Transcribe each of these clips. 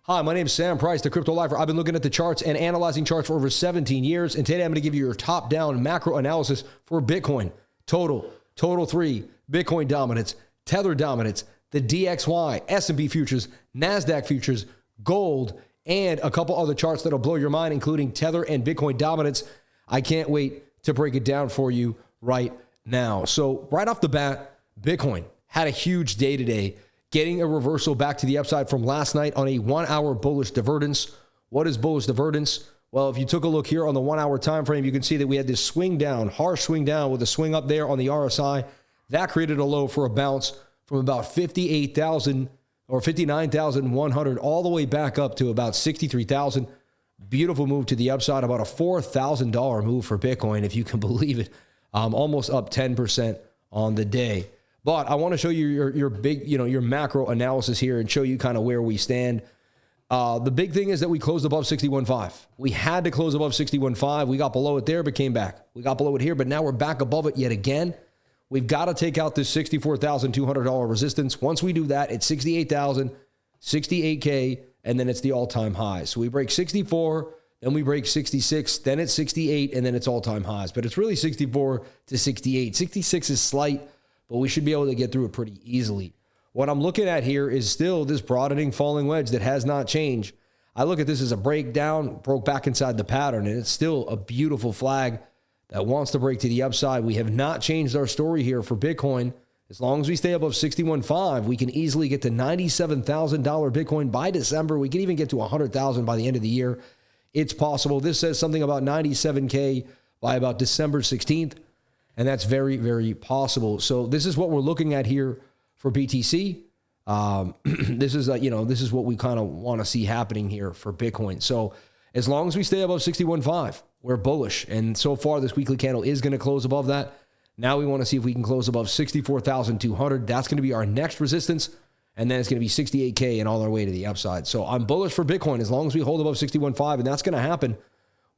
Hi, my name is Sam Price, the Crypto Lifer. I've been looking at the charts and analyzing charts for over 17 years. And today I'm going to give you your top-down macro analysis for Bitcoin. Total 3, Bitcoin dominance, Tether dominance, the DXY, S&P futures, NASDAQ futures, gold, and a couple other charts that'll blow your mind, including Tether and Bitcoin dominance. I can't wait to break it down for you right now. So right off the bat, Bitcoin had a huge day today, getting a reversal back to the upside from last night on a 1-hour bullish divergence. What is bullish divergence? Well, if you took a look here on the 1-hour time frame, you can see that we had this swing down, harsh swing down with a swing up there on the RSI. That created a low for a bounce from about 58,000 or 59,100 all the way back up to about 63,000. Beautiful move to the upside, about a $4,000 move for Bitcoin, if you can believe it. Almost up 10% on the day. But I want to show you your big, your macro analysis here and show you kind of where we stand. The big thing is that we closed above 61.5. We had to close above 61.5. We got below it there, but came back. We got below it here, but now we're back above it yet again. We've got to take out this $64,200 resistance. Once we do that, it's 68,000, 68K, and then it's the all-time high. So we break 64, then we break 66, then it's 68, and then it's all-time highs. But it's really 64 to 68. 66 is slight, but we should be able to get through it pretty easily. What I'm looking at here is still this broadening falling wedge that has not changed. I look at this as a breakdown, broke back inside the pattern, and it's still a beautiful flag that wants to break to the upside. We have not changed our story here for Bitcoin. As long as we stay above 61.5, we can easily get to $97,000 Bitcoin by December. We can even get to $100,000 by the end of the year. It's possible. This says something about 97K by about December 16th, and that's very, very possible. So this is what we're looking at here for BTC. This is what we kind of want to see happening here for Bitcoin. So as long as we stay above 61.5, we're bullish. And so far, this weekly candle is going to close above that. Now we want to see if we can close above 64,200. That's going to be our next resistance. And then it's going to be 68K and all our way to the upside. So I'm bullish for Bitcoin as long as we hold above 61.5, and that's going to happen.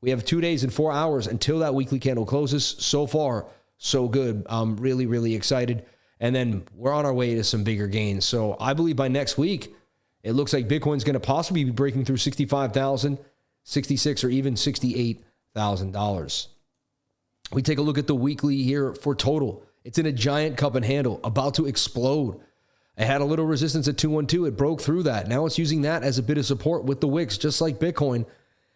We have 2 days and 4 hours until that weekly candle closes. So far, so good. I'm really, really excited. And then we're on our way to some bigger gains. So I believe by next week, it looks like Bitcoin's going to possibly be breaking through 65,000, 66, or even $68,000. We take a look at the weekly here for total. It's in a giant cup and handle, about to explode. It had a little resistance at 212. It broke through that. Now it's using that as a bit of support with the wicks, just like Bitcoin.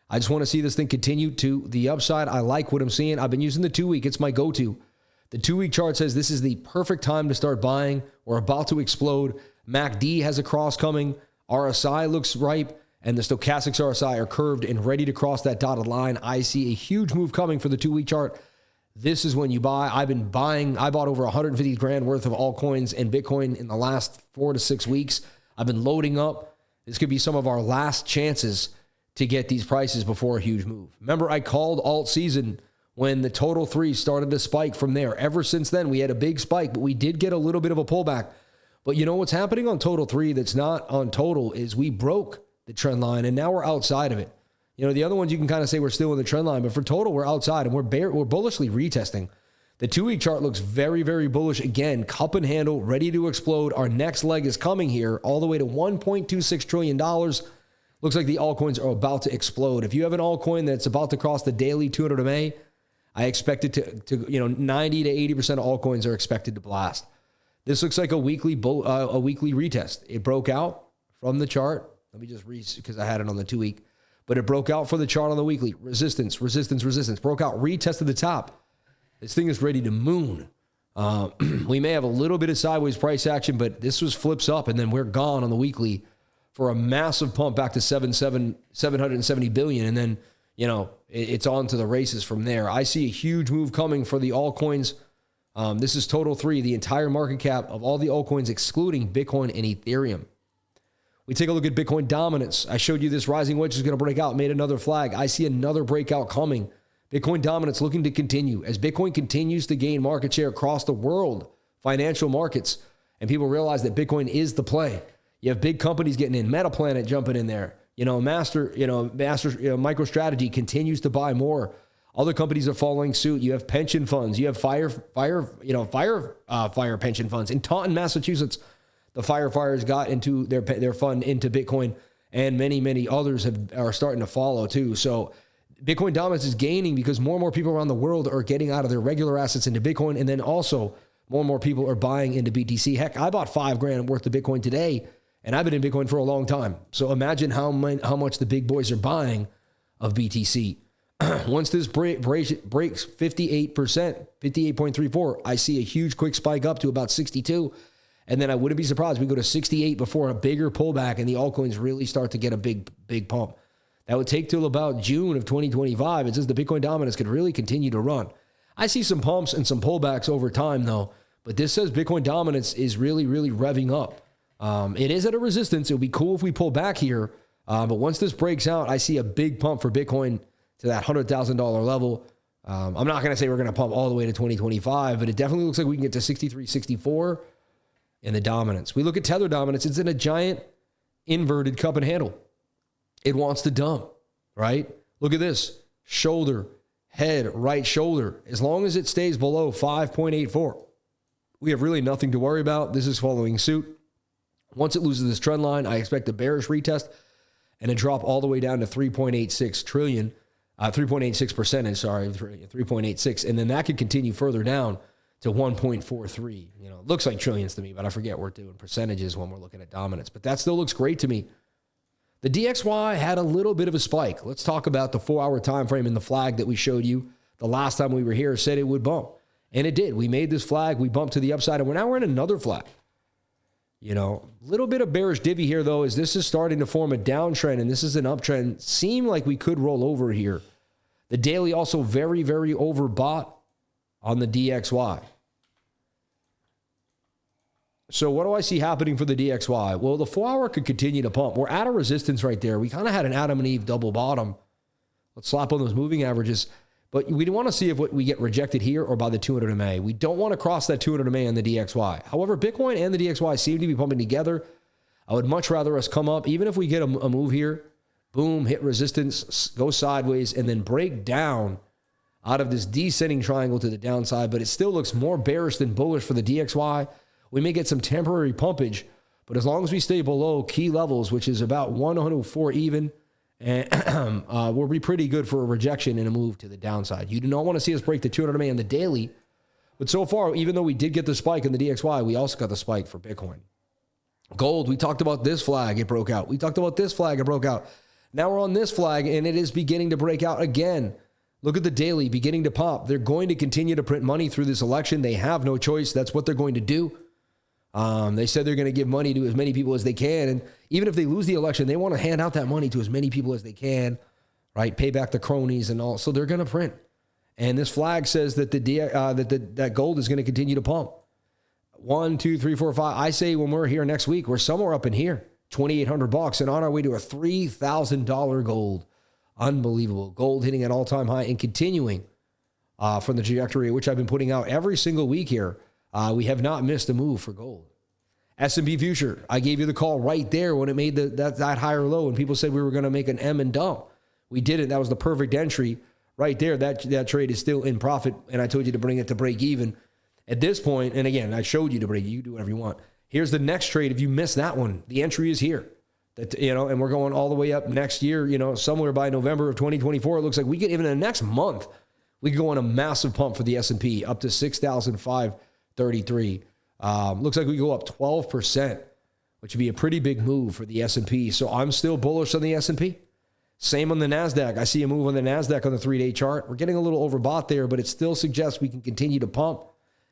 I just want to see this thing continue to the upside. I like what I'm seeing. I've been using the 2-week. It's my go-to. The 2-week chart says this is the perfect time to start buying. We're about to explode. MACD has a cross coming. RSI looks ripe, and the stochastics RSI are curved and ready to cross that dotted line. I see a huge move coming for the 2-week chart. This is when you buy. I've been buying. I bought over 150 grand worth of altcoins and Bitcoin in the last 4 to 6 weeks. I've been loading up. This could be some of our last chances to get these prices before a huge move. Remember, I called alt season when the total 3 started to spike from there. Ever since then, we had a big spike, but we did get a little bit of a pullback. But you know what's happening on total 3 that's not on total is we broke the trend line, and now we're outside of it. The other ones you can kind of say we're still in the trend line, but for total, we're outside, and we're bullishly retesting. The 2-week chart looks very, very bullish. Again, cup and handle, ready to explode. Our next leg is coming here all the way to $1.26 trillion. Looks like the altcoins are about to explode. If you have an altcoin that's about to cross the daily 200 MA, I expect it to 90 to 80% of altcoins are expected to blast. This looks like a weekly retest. It broke out from the chart. Let me just read because I had it on the 2-week. But it broke out for the chart on the weekly. Resistance, resistance, resistance. Broke out, retested the top. This thing is ready to moon. We may have a little bit of sideways price action, but this flips up, and then we're gone on the weekly for a massive pump back to 770 billion. And then, it's on to the races from there. I see a huge move coming for the altcoins. This is total 3, the entire market cap of all the altcoins, excluding Bitcoin and Ethereum. We take a look at Bitcoin dominance. I showed you this rising wedge is going to break out, made another flag. I see another breakout coming. Bitcoin dominance looking to continue as Bitcoin continues to gain market share across the world, financial markets, and people realize that Bitcoin is the play. You have big companies getting in, MetaPlanet jumping in there. MicroStrategy continues to buy more. Other companies are following suit. You have pension funds. You have fire pension funds in Taunton, Massachusetts. The firefighters got into their fund into Bitcoin, and many, many others are starting to follow too. So Bitcoin dominance is gaining because more and more people around the world are getting out of their regular assets into Bitcoin. And then also more and more people are buying into BTC. Heck, I bought $5,000 worth of Bitcoin today, and I've been in Bitcoin for a long time. So imagine how much the big boys are buying of BTC. Once this breaks 58%, 58.34, I see a huge quick spike up to about 62. And then I wouldn't be surprised if we go to 68 before a bigger pullback and the altcoins really start to get a big pump. That would take till about June of 2025. It says the Bitcoin dominance could really continue to run. I see some pumps and some pullbacks over time though, but this says Bitcoin dominance is really, really revving up. It is at a resistance. It would be cool if we pull back here. But once this breaks out, I see a big pump for Bitcoin to that $100,000 level. I'm not going to say we're going to pump all the way to 2025, but it definitely looks like we can get to 63, 64 in the dominance. We look at Tether dominance. It's in a giant inverted cup and handle. It wants to dump, right? Look at this. Shoulder, head, right shoulder. As long as it stays below 5.84, we have really nothing to worry about. This is following suit. Once it loses this trend line, I expect a bearish retest and a drop all the way down to 3.86 trillion. 3.86%, sorry, 3.86. And then that could continue further down to 1.43. You know, it looks like trillions to me, but I forget we're doing percentages when we're looking at dominance. But that still looks great to me. The DXY had a little bit of a spike. Let's talk about the 4-hour time frame and the flag that we showed you the last time we were here, said it would bump. And it did. We made this flag, we bumped to the upside, and we're in another flag. You know, a little bit of bearish divvy here, though, as this is starting to form a downtrend, and this is an uptrend. Seem like we could roll over here. The daily also very, very overbought on the DXY. So what do I see happening for the DXY? Well, the 4-hour could continue to pump. We're at a resistance right there. We kind of had an Adam and Eve double bottom. Let's slap on those moving averages. But we want to see if we get rejected here or by the 200 MA. We don't want to cross that 200 MA on the DXY. However, Bitcoin and the DXY seem to be pumping together. I would much rather us come up, even if we get a move here, boom, hit resistance, go sideways, and then break down out of this descending triangle to the downside. But it still looks more bearish than bullish for the DXY. We may get some temporary pumpage, but as long as we stay below key levels, which is about 104 even, and we'll be pretty good for a rejection and a move to the downside. You do not want to see us break the 200 MA on the daily, but so far, even though we did get the spike in the DXY, we also got the spike for Bitcoin. Gold, we talked about this flag, it broke out. We talked about this flag, it broke out. Now we're on this flag, and it is beginning to break out again. Look at the daily beginning to pop. They're going to continue to print money through this election. They have no choice. That's what they're going to do. They said they're going to give money to as many people as they can. And even if they lose the election, they want to hand out that money to as many people as they can, right? Pay back the cronies and all. So they're going to print. And this flag says that that gold is going to continue to pump. 1, 2, 3, 4, 5. I say when we're here next week, we're somewhere up in here, $2,800 and on our way to a $3,000 gold. Unbelievable. Gold hitting an all-time high and continuing from the trajectory, which I've been putting out every single week here. We have not missed a move for gold. S&P future, I gave you the call right there when it made that higher low, and people said we were going to make an M and dump. We didn't. That was the perfect entry right there. That trade is still in profit, and I told you to bring it to break even. At this point, and again, I showed you to break. You do whatever you want. Here's the next trade. If you miss that one, the entry is here. And we're going all the way up next year. Somewhere by November of 2024, it looks like we could even in the next month we could go on a massive pump for the S&P up to 6,533. Looks like we go up 12%, which would be a pretty big move for the S&P. So I'm still bullish on the S&P. Same on the NASDAQ. I see a move on the NASDAQ on the 3-day chart. We're getting a little overbought there, but it still suggests we can continue to pump.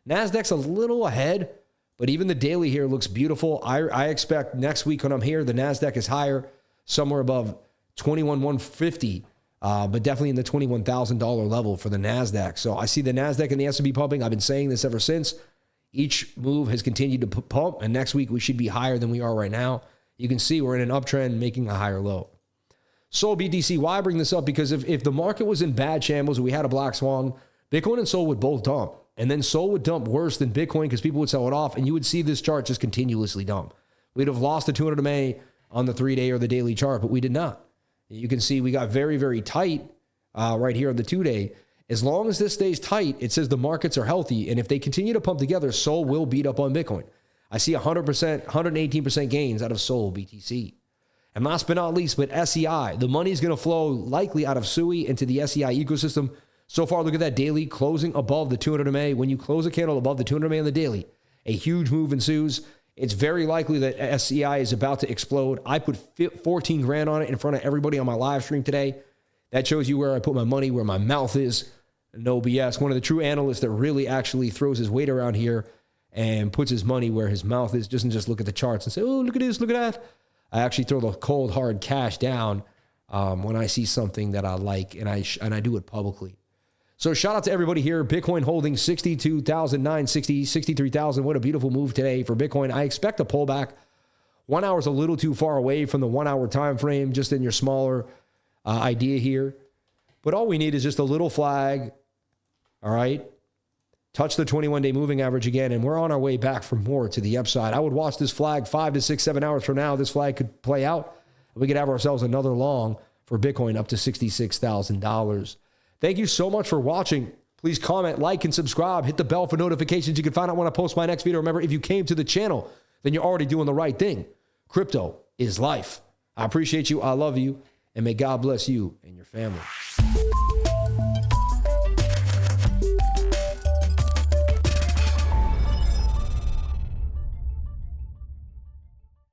NASDAQ's a little ahead, but even the daily here looks beautiful. I expect next week when I'm here, the NASDAQ is higher, somewhere above 21,150, but definitely in the $21,000 level for the NASDAQ. So I see the NASDAQ and the S&P pumping. I've been saying this ever since. Each move has continued to pump, and next week we should be higher than we are right now. You can see we're in an uptrend making a higher low. SOLBTC, why I bring this up? Because if the market was in bad shambles and we had a black swan, Bitcoin and Sol would both dump. And then Sol would dump worse than Bitcoin because people would sell it off, and you would see this chart just continuously dump. We'd have lost the 200 MA on the 3-day or the daily chart, but we did not. You can see we got very, very tight right here on the 2-day. As long as this stays tight, it says the markets are healthy, and if they continue to pump together, Sol will beat up on Bitcoin. I see 100%, 118% gains out of SOLBTC. And last but not least, but SEI, the money is going to flow likely out of SUI into the SEI ecosystem. So far, look at that daily closing above the 200 MA. When you close a candle above the 200 MA on the daily, a huge move ensues. It's very likely that SEI is about to explode. I put 14 grand on it in front of everybody on my live stream today. That shows you where I put my money, where my mouth is. No BS. One of the true analysts that really actually throws his weight around here and puts his money where his mouth is, doesn't just look at the charts and say, oh, look at this, look at that. I actually throw the cold, hard cash down when I see something that I like, and I do it publicly. So shout out to everybody here. Bitcoin holding 62,960, 63,000. What a beautiful move today for Bitcoin. I expect a pullback. 1 hour is a little too far away from the 1 hour time frame, just in your smaller idea here. But all we need is just a little flag. All right. Touch the 21-day moving average again, and we're on our way back for more to the upside. I would watch this flag 5 to 6, 7 hours from now. This flag could play out. We could have ourselves another long for Bitcoin up to $66,000. Thank you so much for watching. Please comment, like, and subscribe. Hit the bell for notifications. You can find out when I post my next video. Remember, if you came to the channel, then you're already doing the right thing. Crypto is life. I appreciate you. I love you. And may God bless you and your family.